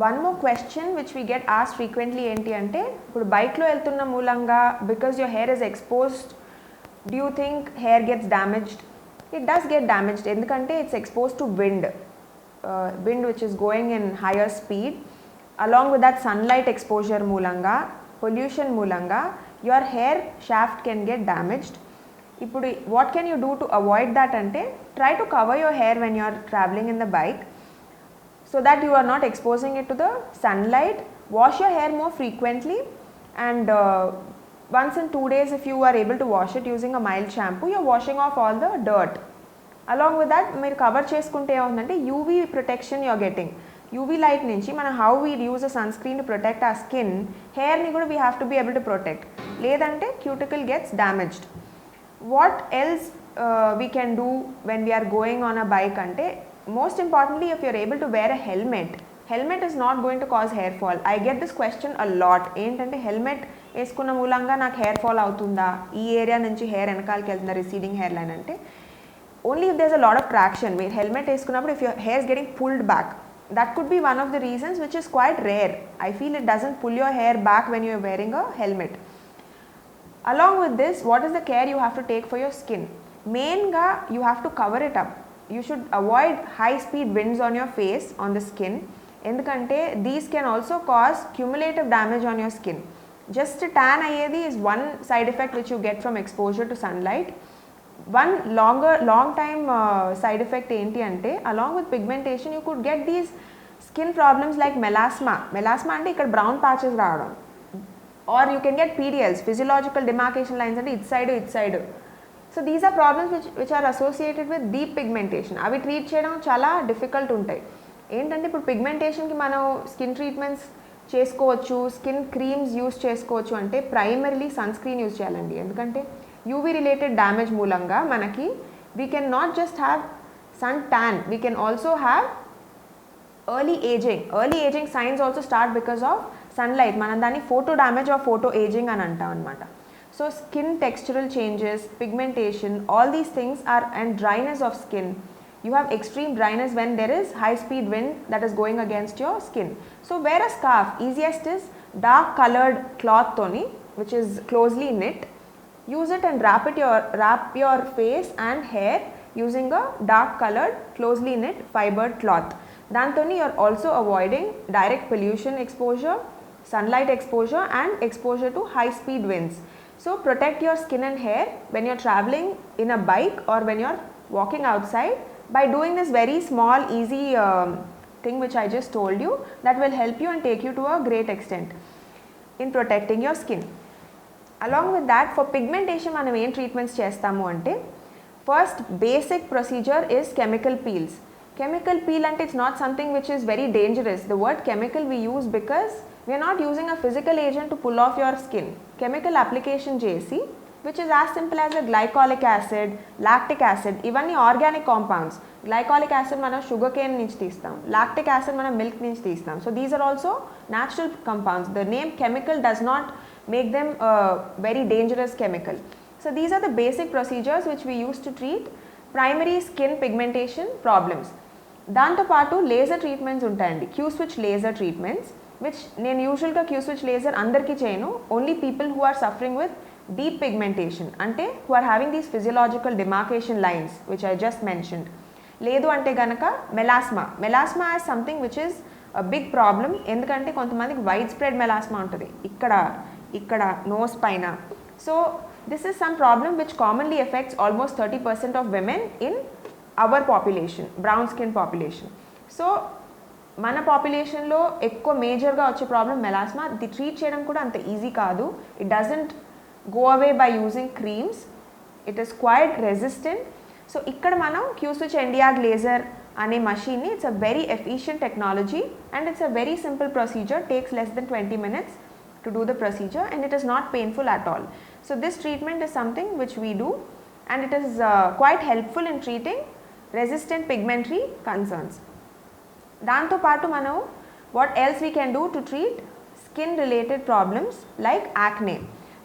One more question which we get asked frequently ఏంటి అంటే, ఇప్పుడు బైక్లో వెళ్తున్న మూలంగా because your hair is exposed, do you think hair gets damaged? It does get damaged, ఎందుకంటే it's expose to wind which is going in higher speed. Along with that sunlight exposure మూలంగా, pollution మూలంగా your hair shaft can get damaged. ఇప్పుడు what can you do to avoid that అంటే, try to cover your hair when you are travelling in the bike so that you are not exposing it to the sunlight. Wash your hair more frequently, and once in 2 days if you are able to wash it using a mild shampoo, you are washing off all the dirt. Along with that, మీరు cover చేసుకుంటే ఏమవుతుందంటే UV protection you are getting. UV light నుంచి మనం how we use a sunscreen to protect ఆ skin, హెయిర్ని కూడా we have to be able to protect, లేదంటే cuticle gets damaged. What else we can do when we're going on a bike అంటే, most importantly, if you're able to wear a helmet is not going to cause hair fall. I get this question a lot. ఏంటంటే helmet వేసుకున్న మూలంగా నాకు hair fall అవుతుందా, ఈ area నుంచి hair వెనకాలకి వెళ్తుందా, రిసీడింగ్ హెయిర్ లైన్ అంటే, only if there is a lot of traction. మీరు హెల్మెట్ వేసుకున్నప్పుడు if your hair is getting pulled back, that could be one of the reasons, which is quite rare. I feel it doesn't pull your hair back when you are wearing a helmet. Along with this, what is the care you have to take for your skin? Mainga you have to cover it up. You should avoid high speed winds on your face, on the skin, ఎందుకంటే these can also cause cumulative damage on your skin. Just tan అయ్యేది is one side effect which you get from exposure to sunlight. One long time side effect ఏంటి అంటే, along with pigmentation you could get these skin problems like melasma. Melasma అంటే ఇక్కడ brown patches రావడం, or you can get PDLs, physiological demarcation lines, అంటే it side. So these are problems which are associated with deep pigmentation. అవి treat చేయడం చాలా difficult ఉంటాయి. ఏంటంటే ఇప్పుడు పిగ్మెంటేషన్కి మనం స్కిన్ ట్రీట్మెంట్స్ చేసుకోవచ్చు, స్కిన్ క్రీమ్స్ యూస్ చేసుకోవచ్చు అంటే ప్రైమరీలీ సన్ స్క్రీన్ యూజ్ చేయాలండి. ఎందుకంటే యూవీ రిలేటెడ్ డ్యామేజ్ మూలంగా మనకి we can not just have sun tan, we can also have early ageing signs also start because of sunlight. మనం దాన్ని photo damage or photo ageing అని అంటాం అనమాట. So skin textural changes, pigmentation, all these things are, and dryness of skin. You have extreme dryness when there is high speed wind that is going against your skin. So wear a scarf. Easiest is dark colored cloth toni, which is closely knit. Use it and wrap your face and hair using a dark colored closely knit fibered cloth. Dantoni you are also avoiding direct pollution exposure, sunlight exposure, and exposure to high speed winds. So protect your skin and hair when you're traveling in a bike or when you're walking outside by doing this very small easy thing which I just told you, that will help you and take you to a great extent in protecting your skin. Along with that, for pigmentation మనం ఏం treatments చేస్తాము అంటే, first basic procedure is chemical peels. Chemical peel అంటే it's not something which is very dangerous. The word chemical we use because we are not using a physical agent to pull off your skin. Chemical application చేసి, which is as simple as a glycolic acid, lactic acid, ఇవన్నీ organic compounds. Glycolic acid మనం sugar cane నుంచి తీస్తాం, lactic acid మనం milk నుంచి తీస్తాం. So these are also natural compounds. The name chemical does not make them very dangerous chemical. So these are the basic procedures which we use to treat primary skin pigmentation problems. దాంతోపాటు laser treatments ఉంటాయండి, Q switch laser treatments, which నేను యూజువల్గా Q switch laser అందరికీ చేయను. Only people who are suffering with deep pigmentation, అంటే who are having these physiological demarcation lines which I just mentioned. లేదు అంటే కనుక melasma as something which is a big problem. ఎందుకంటే కొంతమందికి వైడ్ స్ప్రెడ్ మెలాస్మా ఉంటుంది ఇక్కడ నోస్ పైన. So this is some problem which commonly affects almost 30% of women in our population, brown skin population. సో మన పాపులేషన్లో ఎక్కువ మేజర్గా వచ్చే ప్రాబ్లం మెలాస్మా. ఇది ట్రీట్ చేయడం కూడా అంత ఈజీ కాదు. It doesn't go away by using creams, it is quite resistant. So ఇక్కడ మనం క్యూ స్విచ్ ఎండియాగ్ లేజర్ అనే మషీన్ని, it's a very efficient technology and it's a very simple procedure, takes less than 20 minutes to do the procedure and it is not painful at all. So this treatment is something which we do and it is quite helpful in treating resistant pigmentary concerns. దాంతో పాటు మనం what else we can do to treat skin related problems like acne.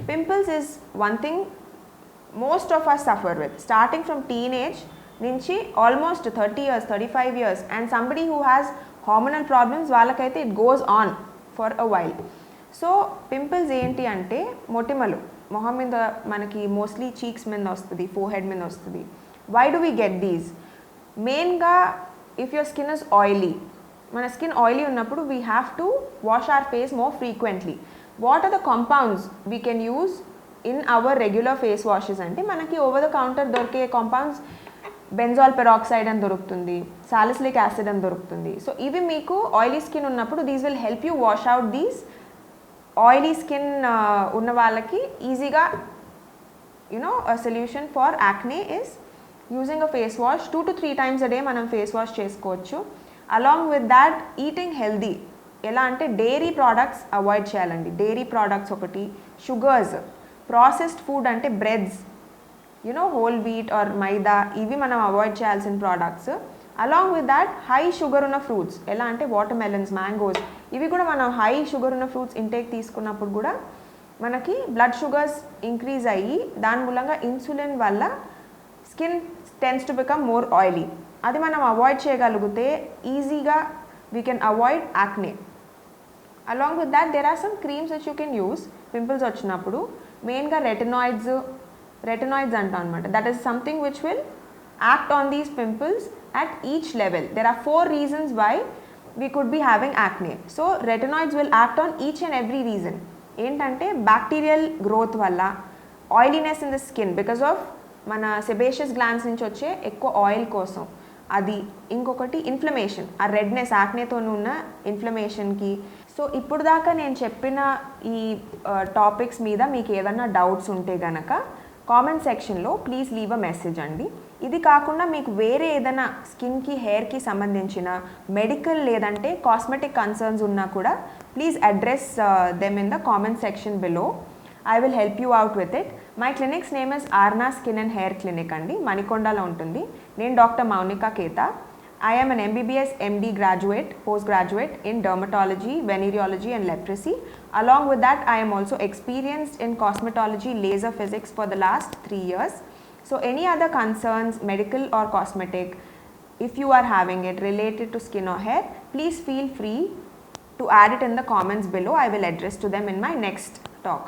Pimples is one thing most of us suffer with, starting from teenage నుంచి almost 30 years, 35 years, and somebody who has hormonal problems వాళ్ళకైతే it goes on for a while. So pimples ఏంటి అంటే మొటిమలు మొహం మీద మనకి mostly cheeks మీద వస్తుంది, ఫోర్ హెడ్ మీద వస్తుంది. Why do we get these? మెయిన్గా if your skin is oily, మన స్కిన్ ఆయిలీ ఉన్నప్పుడు we have to wash our face more frequently. What are the compounds we can use in our regular face washes అంటే మనకి over the counter దొరికే compounds benzoyl peroxide అని దొరుకుతుంది, salicylic acid అని దొరుకుతుంది. So ఇవి మీకు ఆయిలీ స్కిన్ ఉన్నప్పుడు these will help you wash out these. Oily skin ఉన్న వాళ్ళకి ఈజీగా a solution for acne is using a face wash 2 to 3 times a day మనం ఫేస్ వాష్ చేసుకోవచ్చు. Along with that eating healthy. ఎలా అంటే dairy products avoid చేయాలండి. Dairy products ఒకటి, sugars, processed food అంటే బ్రెడ్స్, హోల్ వీట్ ఆర్ మైదా, ఇవి మనం avoid చేయాల్సిన products. Along with that high sugar ఉన్న ఫ్రూట్స్, ఎలా అంటే వాటర్ మెలన్స్, మ్యాంగోస్, ఇవి కూడా మనం హై షుగర్ ఉన్న ఫ్రూట్స్ ఇంటేక్ తీసుకున్నప్పుడు కూడా మనకి బ్లడ్ షుగర్స్ ఇంక్రీజ్ అయ్యి దాని మూలంగా ఇన్సులిన్ వల్ల skin tends to become more oily. అది మనం అవాయిడ్ చేయగలిగితే ఈజీగా we can avoid acne. Along with that there are some creams which you can use pimples వచ్చినప్పుడు. మెయిన్గా రెటినాయిడ్స్ అంటాం అనమాట. That is something which will act on these pimples at each level. There are 4 reasons why we could be having acne. So retinoids will act on each and every reason. ఏంటంటే bacterial growth వల్ల, oiliness in the skin because of మన sebaceous glands నుంచి వచ్చే ఎక్కువ oil కోసం అది. ఇంకొకటి inflammation, ఆ రెడ్నెస్ యాక్నేతో ఉన్న ఇన్ఫ్లమేషన్కి. సో ఇప్పుడు దాకా నేను చెప్పిన ఈ టాపిక్స్ మీద మీకు ఏదైనా డౌట్స్ ఉంటే గనక కామెంట్ సెక్షన్లో ప్లీజ్ లీవ్ అ మెసేజ్ అండి. ఇది కాకుండా మీకు వేరే ఏదైనా స్కిన్కి, హెయిర్కి సంబంధించిన మెడికల్ లేదంటే కాస్మెటిక్ కన్సర్న్స్ ఉన్నా కూడా please address them in the comment section below. I will help you out with it. My clinic's name is Arna Skin and Hair Clinic andi, Manikondalo untundi. Nenu Dr. Maunika Keta. I am an MBBS MD graduate, postgraduate in dermatology, venereology and leprosy. Along with that, I am also experienced in cosmetology, laser physics for the last 3 years. So any other concerns, medical or cosmetic, if you are having it related to skin or hair, please feel free to add it in the comments below. I will address to them in my next talk.